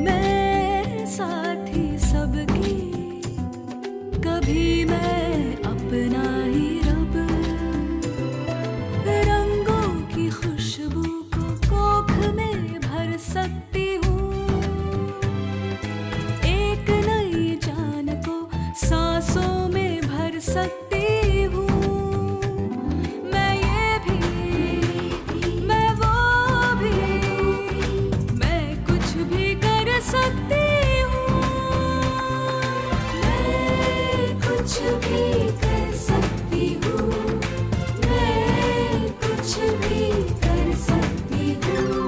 मैं साथी सबकी, कभी मैं अपना ही रब, रंगों की खुशबू को कोख में भर सकती हूँ, एक नई जान को सांसों में भर सकती हूँ। मैं ये भी, मैं वो भी, मैं कुछ भी कर सकती हूँ, मैं कुछ भी कर सकती हूँ, मैं कुछ भी कर सकती हूँ।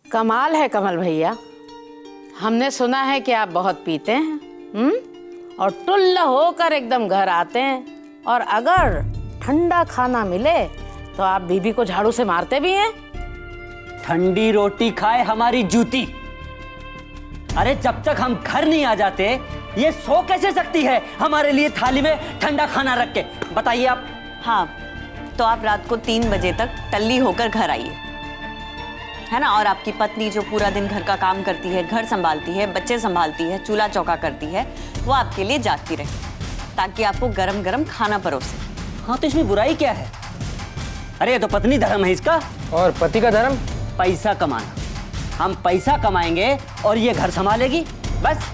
कमाल है कमल भैया, हमने सुना है कि आप बहुत पीते हैं, और टुल्ल होकर एकदम घर आते हैं, और अगर ठंडा खाना मिले तो आप बीबी को झाड़ू से मारते भी हैं। ठंडी रोटी खाए हमारी जूती। अरे जब तक हम घर नहीं आ जाते ये सो कैसे सकती है हमारे लिए थाली में ठंडा खाना रख के? बताइए आप। हाँ, तो आप रात को 3 बजे तक टल्ली होकर घर आइए, है ना। और आपकी पत्नी जो पूरा दिन घर का काम करती है, घर संभालती है, बच्चे संभालती है, चूल्हा चौका करती है, वो आपके लिए जागती रहे ताकि आपको गरम गरम खाना परोसे। हाँ, तो इसमें बुराई क्या है? अरे ये तो पत्नी धर्म है इसका। और पति का धर्म? पैसा कमाना। हम पैसा कमाएंगे और ये घर संभालेगी, बस।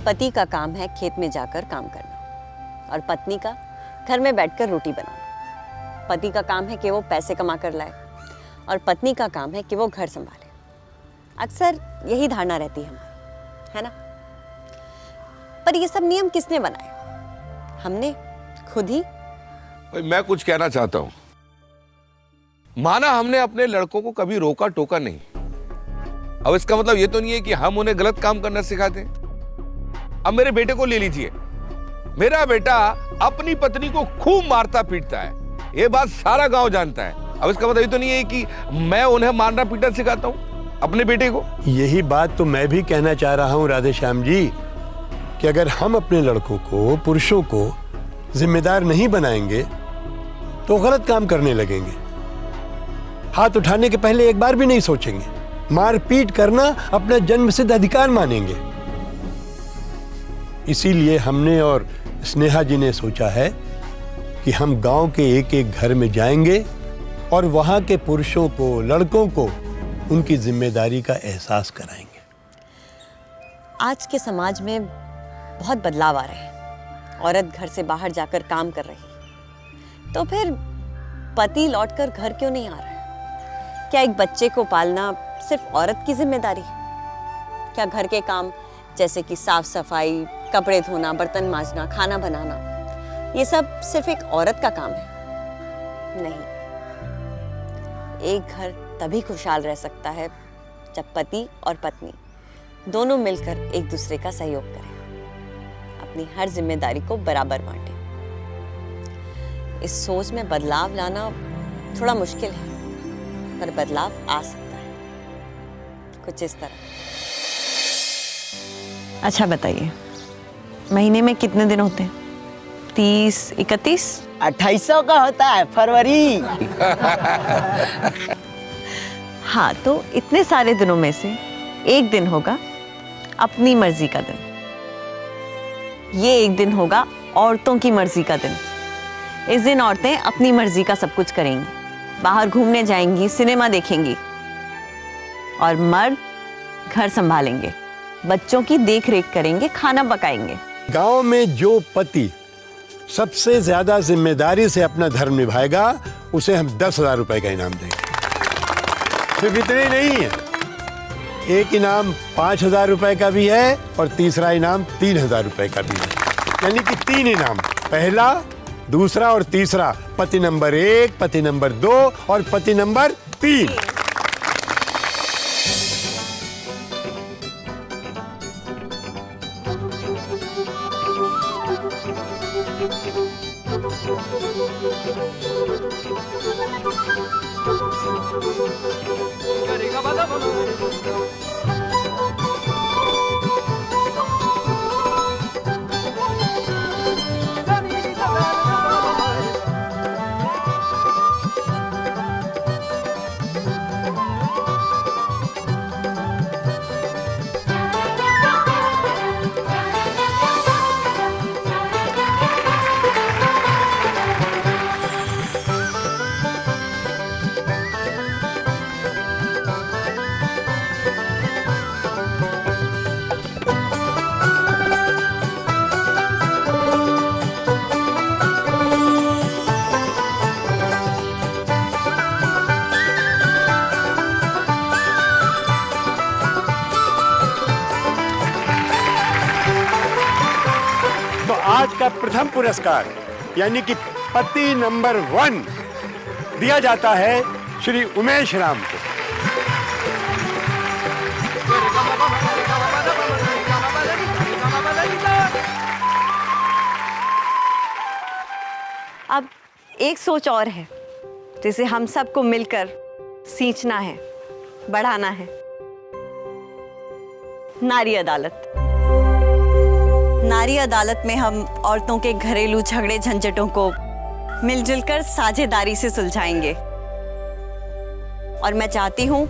पति का काम है खेत में जाकर काम करना, और पत्नी का घर में बैठकर रोटी बनाना। पति का काम है कि वो पैसे कमा कर लाए, और पत्नी का काम है कि वो घर संभाले। अक्सर यही धारणा रहती है हमारी, है ना। पर ये सब नियम किसने बनाए? हमने खुद ही। मैं कुछ कहना चाहता हूं। माना हमने अपने लड़कों को कभी रोका टोका नहीं, अब इसका मतलब ये तो नहीं है कि हम उन्हें गलत काम करना सिखाते हैं। अब मेरे बेटे को ले लीजिए, मेरा बेटा अपनी पत्नी को खूब मारता पीटता है, ये बात सारा गांव जानता है। अब इसका मतलब ये तो नहीं है कि मैं उन्हें मारना पीटना सिखाता हूं अपने बेटे को। यही बात तो मैं भी कहना चाह रहा हूं राधे श्याम जी, कि अगर हम अपने लड़कों को, पुरुषों को जिम्मेदार नहीं बनाएंगे तो गलत काम करने लगेंगे। हाथ उठाने के पहले एक बार भी नहीं सोचेंगे, मारपीट करना अपना जन्मसिद्ध अधिकार मानेंगे। इसीलिए हमने और स्नेहा जी ने सोचा है कि हम गांव के एक एक घर में जाएंगे और वहां के पुरुषों को, लड़कों को उनकी जिम्मेदारी का एहसास कराएंगे। आज के समाज में बहुत बदलाव आ रहे हैं। औरत घर से बाहर जाकर काम कर रही है, तो फिर पति लौटकर घर क्यों नहीं आ रहा है? क्या एक बच्चे को पालना सिर्फ औरत की जिम्मेदारी है? क्या घर के काम जैसे कि साफ सफाई, कपड़े धोना, बर्तन मांजना, खाना बनाना, ये सब सिर्फ एक औरत का काम है? नहीं। एक घर तभी खुशहाल रह सकता है जब पति और पत्नी दोनों मिलकर एक दूसरे का सहयोग करें, अपनी हर जिम्मेदारी को बराबर बांटें। इस सोच में बदलाव लाना थोड़ा मुश्किल है, पर बदलाव आ सकता है, कुछ इस तरह। अच्छा बताइए, महीने में कितने दिन होते हैं? 30, 31? 2800 का होता है, फरवरी। हाँ, तो इतने सारे दिनों में से एक दिन होगा अपनी मर्जी का दिन। ये एक दिन होगा औरतों की मर्जी का दिन। इस दिन औरतें अपनी मर्जी का सब कुछ करेंगी, बाहर घूमने जाएंगी, सिनेमा देखेंगी, और मर्द घर संभालेंगे, बच्चों की देख रेख करेंगे, खाना पकाएंगे। गांव में जो पति सबसे ज्यादा जिम्मेदारी से अपना धर्म निभाएगा उसे हम 10,000 रुपए का इनाम देंगे। सिर्फ इतने ही नहीं है, एक इनाम 5,000 रुपए का भी है और तीसरा इनाम 3,000 रुपए का भी है। यानी कि 3 इनाम, पहला, दूसरा और तीसरा, पति नंबर 1, पति नंबर 2 और पति नंबर 3। आज का प्रथम पुरस्कार यानी कि पति नंबर 1 दिया जाता है श्री उमेश राम को। अब एक सोच और है जिसे हम सबको मिलकर सींचना है, बढ़ाना है। नारी अदालत। नारी अदालत में हम औरतों के घरेलू झगड़े झंझटों को मिलजुल कर साझेदारी से सुलझाएंगे। और मैं चाहती हूं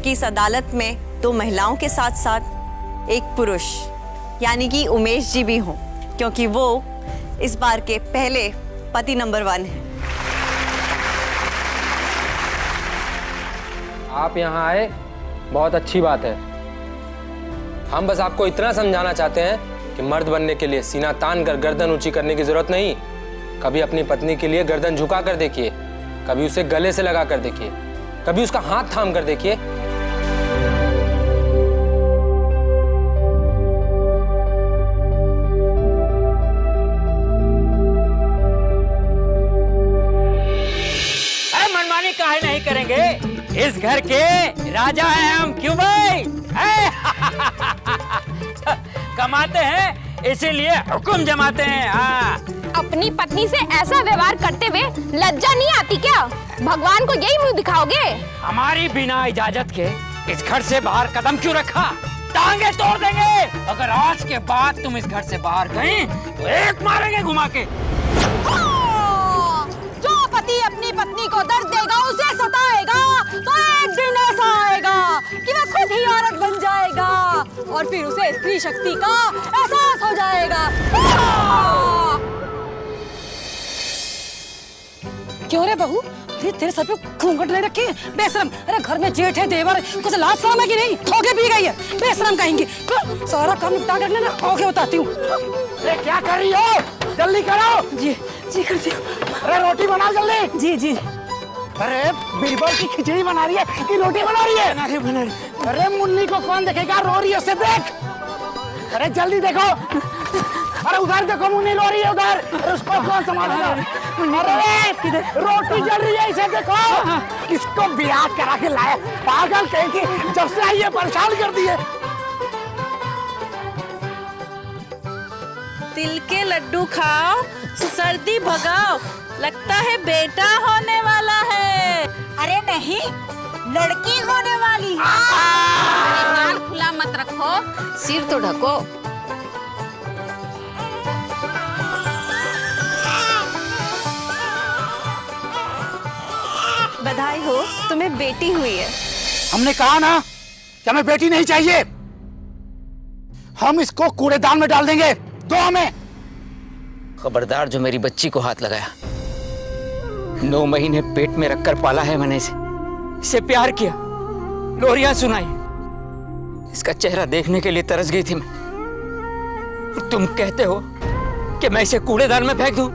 कि इस अदालत में 2 महिलाओं के साथ साथ एक पुरुष यानी कि उमेश जी भी हों, क्योंकि वो इस बार के पहले पति नंबर 1 हैं। आप यहाँ आए, बहुत अच्छी बात है। हम बस आपको इतना समझाना चाहते हैं कि मर्द बनने के लिए सीना तान कर गर्दन ऊंची करने की जरूरत नहीं। कभी अपनी पत्नी के लिए गर्दन झुका कर देखिए, कभी उसे गले से लगा कर देखिए, कभी उसका हाथ थाम कर देखिए। मनमानी काहे नहीं करेंगे, इस घर के राजा हैं हम, क्यों भाई? कमाते हैं इसीलिए हुक्म जमाते हैं। हाँ, अपनी पत्नी से ऐसा व्यवहार करते हुए लज्जा नहीं आती क्या? भगवान को यही मुंह दिखाओगे? हमारी बिना इजाजत के इस घर से बाहर कदम क्यों रखा? टांगे तोड़ देंगे अगर आज के बाद तुम इस घर से बाहर गई तो एक मारेंगे घुमा के। जो पति अपनी पत्नी को दर्द देगा, उसे सताएगा, तो एक दिन ऐसा आएगा कि वह खुद ही औरत बन जाएगा और फिर उसे स्त्री शक्ति का एहसास हो जाएगा। क्यों रे बहू, अरे तेरे सर पे घूंघट नहीं रखी है बेशरम? अरे घर में जेठ है, देवर, कुछ लाज शर्म है कि नहीं? ठोके पी गई है, बेशरम कहेंगी। सारा काम निपटा कर लेना, ओके बताती हूँ। अरे क्या कर रही हो? जल्दी करो। जी जी करती हूँ। अरे रोटी बनाओ जल्दी। जी जी। अरे बीरबल की खिचड़ी बना रही है कि रोटी बना रही है? बना रही। अरे मुन्नी को कौन देखेगा, रो रही है, उसे देख। अरे जल्दी देखो। अरे उधर देखो, मुन्नी रो रही है उधर। अरे उसको कौन संभालेगा? अरे रोटी जल रही है, इसे देखो। किसको ब्याह करा के लाया, पागल कहेगी। जब से आई है परेशान कर दिए। तिल के लड्डू खाओ, सर्दी भगाओ, लगता है बेटा होने वाला है। अरे नहीं, लड़की होने वाली है। अरे कान खुला मत रखो, सिर तो ढको। बधाई हो, तुम्हें बेटी हुई है। हमने कहा ना कि हमें बेटी नहीं चाहिए। हम इसको कूड़ेदान में डाल देंगे, दो हमें। खबरदार जो मेरी बच्ची को हाथ लगाया। 9 महीने पेट में रखकर पाला है मैंने इसे प्यार किया, लोरियां सुनाई, इसका चेहरा देखने के लिए तरस गई थी मैं। तुम कहते हो कि मैं इसे कूड़ेदान में फेंक दूं?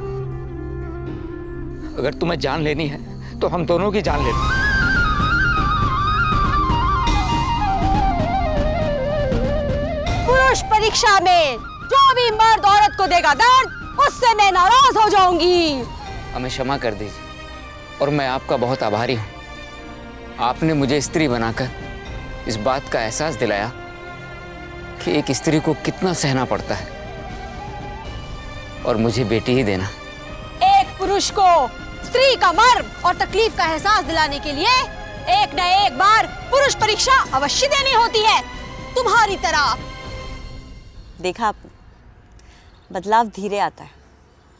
अगर तुम्हें जान लेनी है तो हम दोनों की जान ले लो। पुरुष परीक्षा में जो भी मर्द औरत को देगा दर्द, उससे मैं नाराज हो जाऊंगी। हमें क्षमा कर दीजिए और मैं आपका बहुत आभारी हूं। आपने मुझे स्त्री बनाकर इस बात का एहसास दिलाया कि एक स्त्री को कितना सहना पड़ता है, और मुझे बेटी ही देना। एक पुरुष को स्त्री का मर्म और तकलीफ का एहसास दिलाने के लिए एक न एक बार पुरुष परीक्षा अवश्य देनी होती है, तुम्हारी तरह। देखा आपने, बदलाव धीरे आता है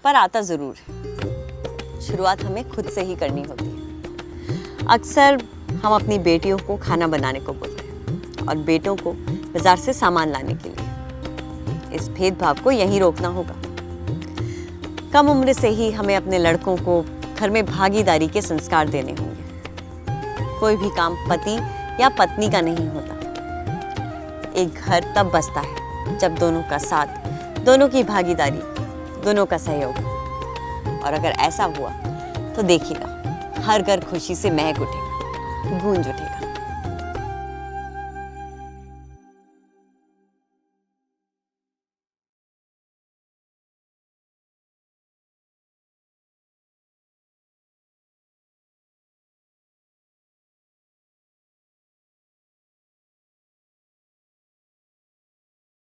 पर आता जरूर है। शुरुआत हमें खुद से ही करनी होती है। अक्सर हम अपनी बेटियों को खाना बनाने को बोलते हैं और बेटों को बाजार से सामान लाने के लिए। इस भेदभाव को यहीं रोकना होगा। कम उम्र से ही हमें अपने लड़कों को घर में भागीदारी के संस्कार देने होंगे। कोई भी काम पति या पत्नी का नहीं होता। एक घर तब बसता है जब दोनों का साथ, दोनों की भागीदारी, दोनों का सहयोग। और अगर ऐसा हुआ तो देखिएगा, हर घर खुशी से महक उठेगा, गूंज उठेगा।